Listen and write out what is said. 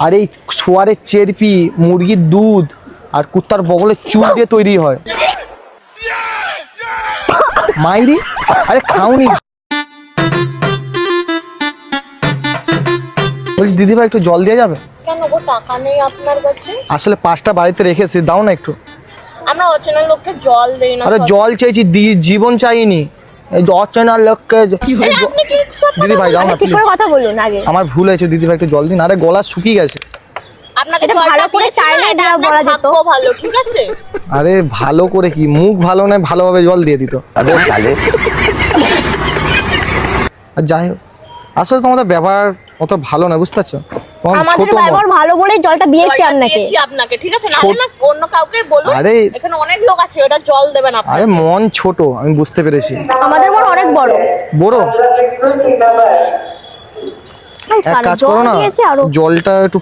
আর এই শোয়ারের চেরপি, মুরগির দুধ আর কুত্তার বগলের চুল দিয়ে তৈরি হয়। মাইরি, আরে খাওনি। বলছি দিদিভাই একটু জল দিয়ে যাবে? কেন গো, টাকা নেই আপনার কাছে? আসলে 5টা বাড়িতে রেখেছি, দাও না একটু। আমরা অচেনা লোককে জল দেই না। আরে জল চেয়েছি, জীবন চাইনি। এই অচেনা লোককে আপনি কি সব দিদি ভাই দাও না ঠিক please। করে কথা বলুন আগে। আমার ভুল হয়েছে দিদি ভাই, একটু জল দিন। আরে গলা শুকিয়ে গেছে। আপনাকে এটা জলটা ভালো করে দিয়েছি না, চাইলে এটা দেওয়া আপনার বলা যেত। ভাগ্য ভালো, ঠিক আছে? আরে ভালো করে কি, মুখ ভালো নয় ভালোভাবে জল দিয়ে দিত। আর যাই হোক, আসলে তোমাদের ব্যবহার অত ভালো না, বুঝতে পারছো? তোমার আমাদের ছোট মন। ব্যবহার ভালো বলেই জলটা দিয়েছি জলটা আপনাকে। দিয়েছি আপনাকে, ঠিক আছে? নাহলে না অন্য কাউকে বলুন। আরে এখানে অনেক লোক আছে, ওটা জল দেবেন আরে আপনাকে। মন ছোট, আমি বুঝতে পেরেছি। আমাদের মন অনেক বড়। বড় এই এক কারো কাজ জল করো না, দিয়েছে আরো। জলটা একটু